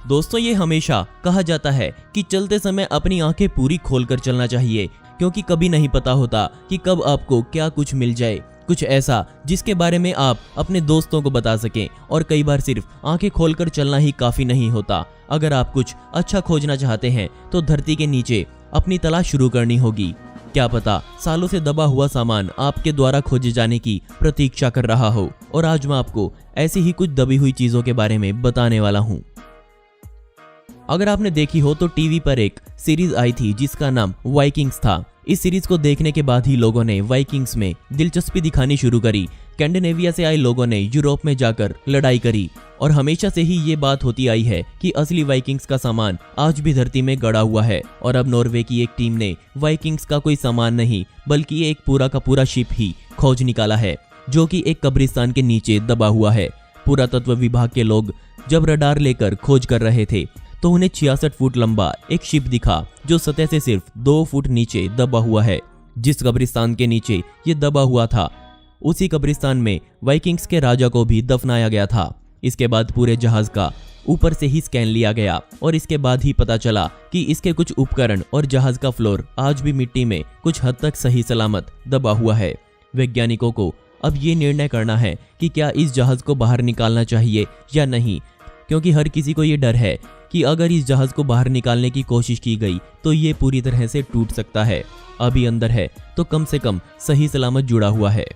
दोस्तों, ये हमेशा कहा जाता है कि चलते समय अपनी आंखें पूरी खोलकर चलना चाहिए, क्योंकि कभी नहीं पता होता कि कब आपको क्या कुछ मिल जाए, कुछ ऐसा जिसके बारे में आप अपने दोस्तों को बता सकें। और कई बार सिर्फ आंखें खोलकर चलना ही काफी नहीं होता। अगर आप कुछ अच्छा खोजना चाहते हैं तो धरती के नीचे अपनी तलाश शुरू करनी होगी। क्या पता सालों से दबा हुआ सामान आपके द्वारा खोजे जाने की प्रतीक्षा कर रहा हो। और आज मैं आपको ऐसी ही कुछ दबी हुई चीजों के बारे में बताने वाला हूँ। अगर आपने देखी हो तो टीवी पर एक सीरीज आई थी जिसका नाम वाइकिंग्स था। इस सीरीज को देखने के बाद ही लोगों ने वाइकिंग्स में दिलचस्पी दिखानी शुरू करी। स्कैंडिनेविया से आए लोगों ने यूरोप में जाकर लड़ाई करी और हमेशा से ही ये बात होती आई है कि असली वाइकिंग्स का सामान आज भी धरती में गड़ा हुआ है। और अब नॉर्वे की एक टीम ने वाइकिंग्स का कोई सामान नहीं बल्कि एक पूरा का पूरा शिप ही खोज निकाला है, जो कि एक कब्रिस्तान के नीचे दबा हुआ है। पुरातत्व विभाग के लोग जब रडार लेकर खोज कर रहे थे तो उन्हें 66 फुट लंबा एक शिप दिखा जो सतह से सिर्फ 2 फुट नीचे दबा हुआ है। जिस कब्रिस्तान के नीचे ये दबा हुआ था उसी कब्रिस्तान में वाइकिंग्स के राजा को भी दफनाया गया था। इसके बाद पूरे जहाज का ऊपर से ही स्कैन लिया गया और इसके बाद ही पता चला कि इसके कुछ उपकरण और जहाज का फ्लोर आज भी मिट्टी में कुछ हद तक सही सलामत दबा हुआ है। वैज्ञानिकों को अब ये निर्णय करना है कि क्या इस जहाज को बाहर निकालना चाहिए या नहीं, क्योंकि हर किसी को ये डर है कि अगर इस जहाज को बाहर निकालने की कोशिश की गई तो ये पूरी तरह से टूट सकता है। अभी अंदर है तो कम से कम सही सलामत जुड़ा हुआ है।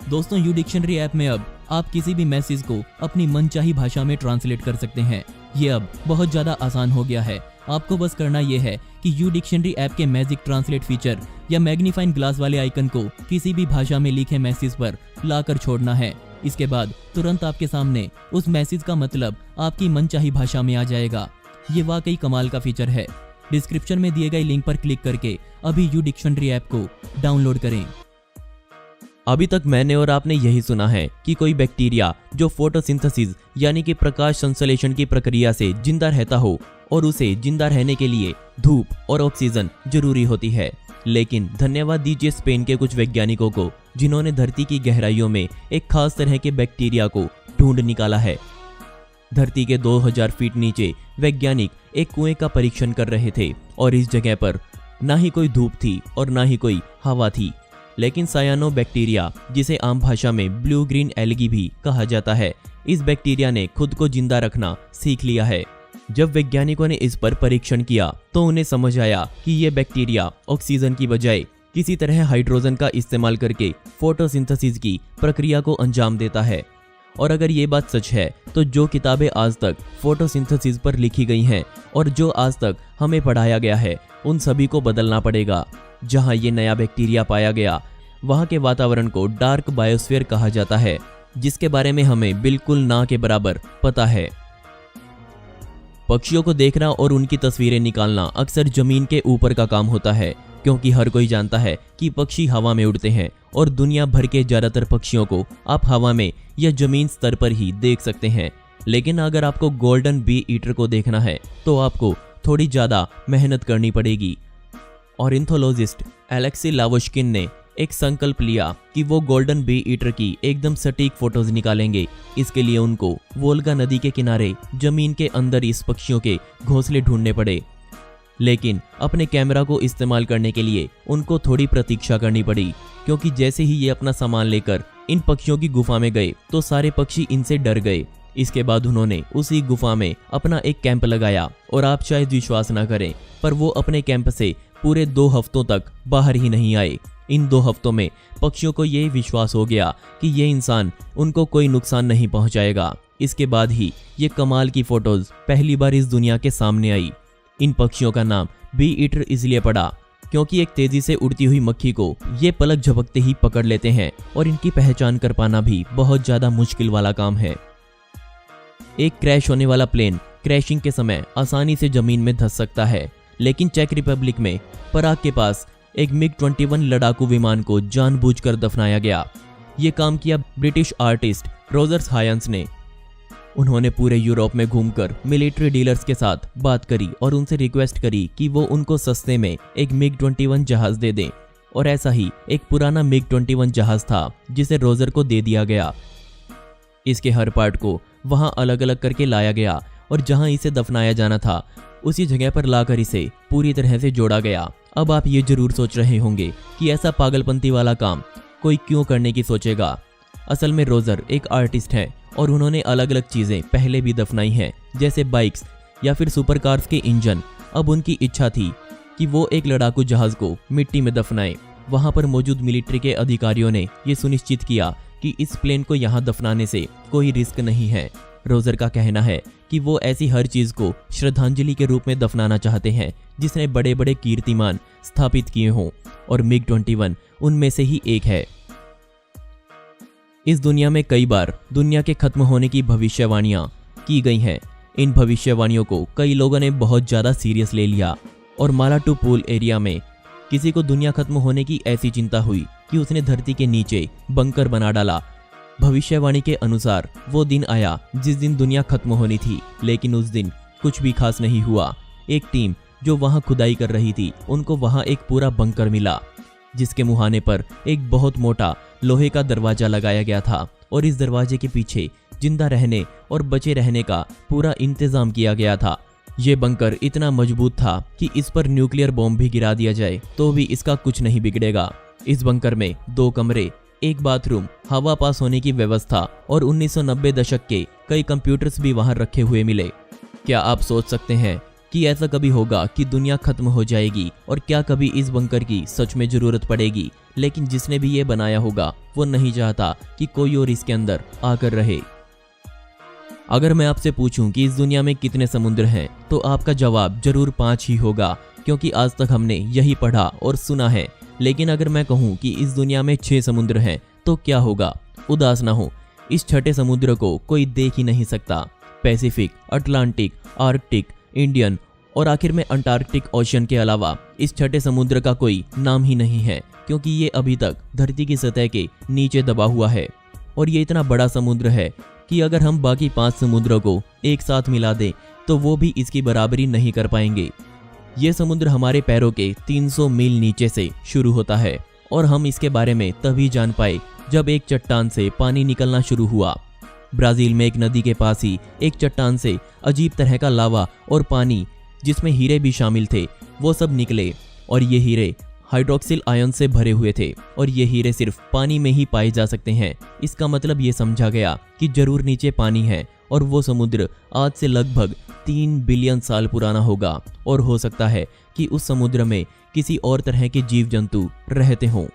दोस्तों, यू डिक्शनरी ऐप में अब आप किसी भी मैसेज को अपनी मनचाही भाषा में ट्रांसलेट कर सकते हैं। ये अब बहुत ज़्यादा आसान हो गया है। आपको बस करना ये है कि यू डिक्शनरी ऐप के मैजिक ट्रांसलेट फीचर या मैग्नीफाइंग ग्लास वाले आइकन को किसी भी भाषा में लिखे मैसेज पर लाकर छोड़ना है। इसके बाद तुरंत आपके सामने उस मैसेज का मतलब आपकी मनचाही भाषा में आ जाएगा। ये वाकई कमाल का फीचर है। डिस्क्रिप्शन में दिए गए लिंक पर क्लिक करके अभी यू डिक्शनरी ऐप को डाउनलोड करें। अभी तक मैंने और आपने यही सुना है कि कोई बैक्टीरिया जो फोटोसिंथेसिस यानी कि प्रकाश संश्लेषण की प्रक्रिया से जिंदा रहता हो और उसे जिंदा रहने के लिए धूप और ऑक्सीजन जरूरी होती है। लेकिन धन्यवाद दीजिए स्पेन के कुछ वैज्ञानिकों को, जिन्होंने धरती की गहराइयों में एक खास तरह के बैक्टीरिया को ढूंढ निकाला है। धरती के 2000 फीट नीचे वैज्ञानिक एक कुएं का परीक्षण कर रहे थे और इस जगह पर ना ही कोई धूप थी और ना ही कोई हवा थी, लेकिन सायानो बैक्टीरिया, जिसे आम भाषा में ब्लू ग्रीन एल्गी भी कहा जाता है, इस बैक्टीरिया ने खुद को जिंदा रखना सीख लिया है। जब वैज्ञानिकों ने इस पर परीक्षण किया तो उन्हें समझ आया कि यह बैक्टीरिया ऑक्सीजन की बजाय किसी तरह हाइड्रोजन का इस्तेमाल करके फोटोसिंथेसिस की प्रक्रिया को अंजाम देता है। और अगर ये बात सच है तो जो किताबें आज तक फोटोसिंथेसिस पर लिखी गई हैं और जो आज तक हमें पढ़ाया गया है, उन सभी को बदलना पड़ेगा। जहां ये नया बैक्टीरिया पाया गया वहां के वातावरण को डार्क बायोस्फीयर कहा जाता है, जिसके बारे में हमें बिल्कुल ना के बराबर पता है। पक्षियों को देखना और उनकी तस्वीरें निकालना अक्सर जमीन के ऊपर का काम होता है, क्योंकि हर कोई जानता है कि पक्षी हवा में उड़ते हैं और दुनिया भर के ज्यादातर पक्षियों को आप हवा में या जमीन स्तर पर ही देख सकते हैं। लेकिन अगर आपको गोल्डन बी ईटर को देखना है तो आपको थोड़ी ज्यादा मेहनत करनी पड़ेगी। ऑर्निथोलॉजिस्ट एलेक्सी लावोश्किन ने एक संकल्प लिया कि वो गोल्डन बी ईटर की एकदम सटीक फोटोज निकालेंगे। इसके लिए उनको वोल्गा नदी के किनारे जमीन के अंदर इस पक्षियों के घोंसले ढूंढने पड़े, लेकिन अपने कैमरा को इस्तेमाल करने के लिए उनको थोड़ी प्रतीक्षा करनी पड़ी, क्योंकि जैसे ही ये अपना सामान लेकर इन पक्षियों की गुफा में गए तो सारे पक्षी इनसे डर गए। इसके बाद उन्होंने उसी गुफा में अपना एक कैंप लगाया और आप शायद विश्वास ना करें, पर वो अपने कैंप से पूरे 2 हफ्तों तक बाहर ही नहीं आए। इन 2 हफ्तों में पक्षियों को ये विश्वास हो गया कि ये इंसान उनको कोई नुकसान नहीं पहुंचाएगा। इसके बाद ही ये कमाल की फोटोज पहली बार इस दुनिया के सामने आई। इन पक्षियों का नाम बी ईटर इसलिए पड़ा क्योंकि एक तेजी से उड़ती हुई मक्खी को ये पलक झपकते ही पकड़ लेते हैं और इनकी पहचान कर पाना भी बहुत ज्यादा मुश्किल वाला काम है। एक क्रैश होने वाला प्लेन क्रैशिंग के समय आसानी से जमीन में धंस सकता है, लेकिन चेक रिपब्लिक में पराग के पास एक मिग-21 लड़ाकू विमान को जानबूझकर दफनाया गया। ये काम किया ब्रिटिश आर्टिस्ट रोजर्स हायंस ने। उन्होंने पूरे यूरोप में घूमकर मिलिट्री डीलर्स के साथ बात करी और उनसे रिक्वेस्ट करी कि वो उनको सस्ते में एक मिग-21 जहाज दे दें, और ऐसा ही एक पुराना मिग-21 जहाज था जिसे रोजर को दे दिया गया। इसके हर पार्ट को वहां अलग अलग करके लाया गया और जहां इसे दफनाया जाना था उसी जगह पर लाकर इसे पूरी तरह से जोड़ा गया। अब आप ये जरूर सोच रहे होंगे कि ऐसा पागलपंती वाला काम कोई क्यों करने की सोचेगा। असल में रोजर एक आर्टिस्ट है और उन्होंने अलग अलग चीजें पहले भी दफनाई हैं, जैसे बाइक्स या फिर सुपर कार्स के इंजन। अब उनकी इच्छा थी कि वो एक लड़ाकू जहाज को मिट्टी में दफनाए। वहां पर मौजूद मिलिट्री के अधिकारियों ने ये सुनिश्चित किया कि इस प्लेन को यहाँ दफनाने से कोई रिस्क नहीं है। रोजर का कहना है कि वो ऐसी हर चीज को श्रद्धांजलि के रूप में दफनाना चाहते हैं जिसने बड़े बड़े कीर्तिमान स्थापित किए हों, और MiG-21 उनमें से ही एक है। इस दुनिया में कई बार दुनिया के खत्म होने की भविष्यवाणियां की गई हैं। इन भविष्यवाणियों को कई लोगों ने बहुत ज्यादा सीरियस ले लिया और मालाटू-पूल एरिया में किसी को दुनिया खत्म होने की ऐसी चिंता हुई कि उसने धरती के नीचे बंकर बना डाला। भविष्यवाणी के अनुसार वो दिन आया जिस दिन दुनिया खत्म होनी थी, लेकिन उस दिन कुछ भी खास नहीं हुआ। एक टीम जो वहां खुदाई कर रही थी, उनको वहां एक पूरा बंकर मिला जिसके मुहाने पर एक बहुत मोटा लोहे का दरवाजा लगाया गया था और इस दरवाजे के पीछे जिंदा रहने और बचे रहने का पूरा इंतजाम किया गया था। ये बंकर इतना मजबूत था कि इस पर न्यूक्लियर बॉम्ब भी गिरा दिया जाए तो भी इसका कुछ नहीं बिगड़ेगा। इस बंकर में 2 कमरे, एक बाथरूम, हवा पास होने की व्यवस्था और 1990 दशक के कई कंप्यूटर्स भी वहां रखे हुए मिले। क्या आप सोच सकते हैं कि ऐसा कभी होगा कि दुनिया खत्म हो जाएगी, और क्या कभी इस बंकर की सच में जरूरत पड़ेगी? लेकिन जिसने भी ये बनाया होगा वो नहीं चाहता कि कोई और इसके अंदर आकर रहे। अगर मैं आपसे पूछूं कि इस दुनिया में कितने समुद्र हैं, तो आपका जवाब जरूर 5 ही होगा, क्योंकि आज तक हमने यही पढ़ा और सुना है। लेकिन अगर मैं कहूं कि इस दुनिया में 6 समुद्र हैं, तो क्या होगा? उदास ना हो, इस छठे समुद्र को कोई देख ही नहीं सकता। पैसिफिक, अटलांटिक, आर्कटिक, इंडियन और आखिर में अंटार्कटिक ओशन के अलावा इस छठे समुद्र का कोई नाम ही नहीं है, क्योंकि ये अभी तक धरती की सतह के नीचे दबा हुआ है। और ये इतना बड़ा समुद्र है कि अगर हम बाकी 5 समुद्रों को एक साथ मिला दें तो वो भी इसकी बराबरी नहीं कर पाएंगे। ये समुद्र हमारे पैरों के 300 मील नीचे से शुरू होता है और हम इसके बारे में तभी जान पाए जब एक चट्टान से पानी निकलना शुरू हुआ। ब्राजील में एक नदी के पास ही एक चट्टान से अजीब तरह का लावा और पानी, जिसमें हीरे भी शामिल थे, वो सब निकले। और ये हीरे हाइड्रोक्सिल आयन से भरे हुए थे और ये हीरे सिर्फ पानी में ही पाए जा सकते हैं। इसका मतलब ये समझा गया कि जरूर नीचे पानी है और वो समुद्र आज से लगभग 3 बिलियन साल पुराना होगा, और हो सकता है कि उस समुद्र में किसी और तरह के जीव जंतु रहते हों।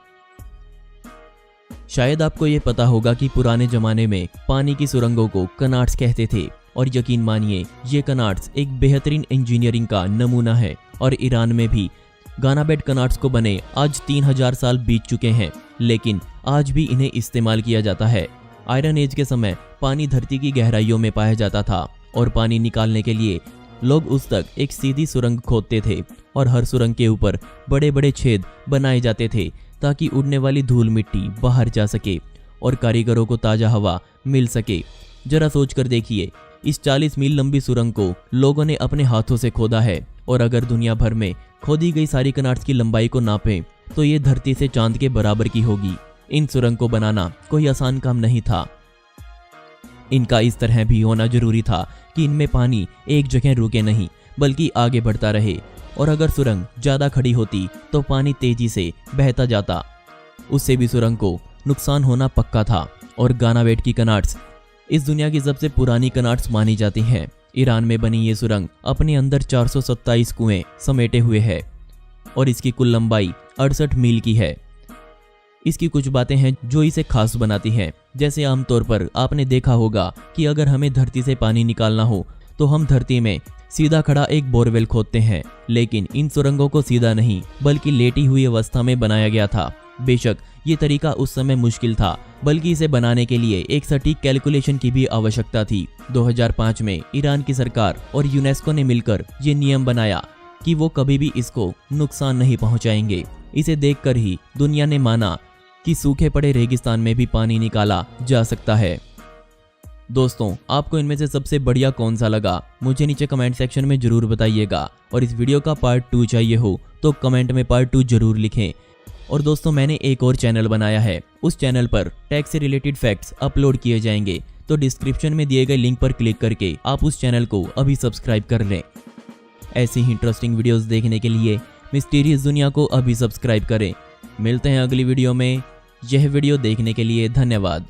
शायद आपको ये पता होगा कि पुराने जमाने में पानी की सुरंगों को कनाट्स कहते थे, और यकीन मानिए ये कनाट्स एक बेहतरीन इंजीनियरिंग का नमूना है। और ईरान में भी गानाबेट कनाट्स को बने आज 3000 साल बीत चुके हैं, लेकिन आज भी इन्हें इस्तेमाल किया जाता है। आयरन एज के समय पानी धरती की गहराइयों में पाया जाता था और पानी निकालने के लिए लोग उस तक एक सीधी सुरंग खोदते थे और हर सुरंग के ऊपर बड़े बड़े छेद बनाए जाते थे ताकि उड़ने वाली धूल मिट्टी बाहर जा सके और कारीगरों को ताज़ा हवा मिल सके। जरा सोच कर देखिए, इस 40 मील लंबी सुरंग को लोगों ने अपने हाथों से खोदा है, और अगर दुनिया भर में खोदी गई सारी कनाट्स की लंबाई को नापें तो ये धरती से चांद के बराबर की होगी। इन सुरंग को बनाना कोई आसान काम नहीं था। इनका इस तरह भी होना जरूरी था कि इनमें पानी एक जगह रुके नहीं बल्कि आगे बढ़ता रहे, और अगर सुरंग ज्यादा खड़ी होती तो पानी तेजी से बहता जाता। उससे भी सुरंग को नुकसान होना पक्का था। और गानावेट की कनाट्स इस दुनिया की सबसे पुरानी कनाट्स मानी जाती हैं। ईरान में बनी ये सुरंग अपने अंदर 427 कुएं समेटे हुए है और इसकी कुल लंबाई 68 मील की है। इसकी कुछ बातें हैं जो इसे खास बनाती हैं। जैसे आमतौर पर आपने देखा होगा कि अगर हमें धरती से पानी निकालना हो तो हम धरती में सीधा खड़ा एक बोरवेल खोदते हैं, लेकिन इन सुरंगों को सीधा नहीं बल्कि लेटी हुई अवस्था में बनाया गया था। बेशक ये तरीका उस समय मुश्किल था, बल्कि इसे बनाने के लिए एक सटीक कैलकुलेशन की भी आवश्यकता थी। 2005 में ईरान की सरकार और यूनेस्को ने मिलकर ये नियम बनाया कि वो कभी भी इसको नुकसान नहीं पहुंचाएंगे। इसे देखकर ही दुनिया ने माना कि सूखे पड़े रेगिस्तान में भी पानी निकाला जा सकता है। दोस्तों, आपको इनमें से सबसे बढ़िया कौन सा लगा मुझे नीचे कमेंट सेक्शन में जरूर बताइएगा, और इस वीडियो का पार्ट 2 चाहिए हो तो कमेंट में पार्ट 2 जरूर लिखें। और दोस्तों मैंने एक और चैनल बनाया है, उस चैनल पर टैक्स से रिलेटेड फैक्ट्स अपलोड किए जाएंगे, तो डिस्क्रिप्शन में दिए गए लिंक पर क्लिक करके आप उस चैनल को अभी सब्सक्राइब कर लें। ऐसी ही इंटरेस्टिंग वीडियोस देखने के लिए मिस्टीरियस दुनिया को अभी सब्सक्राइब करें। मिलते हैं अगली वीडियो में। यह वीडियो देखने के लिए धन्यवाद।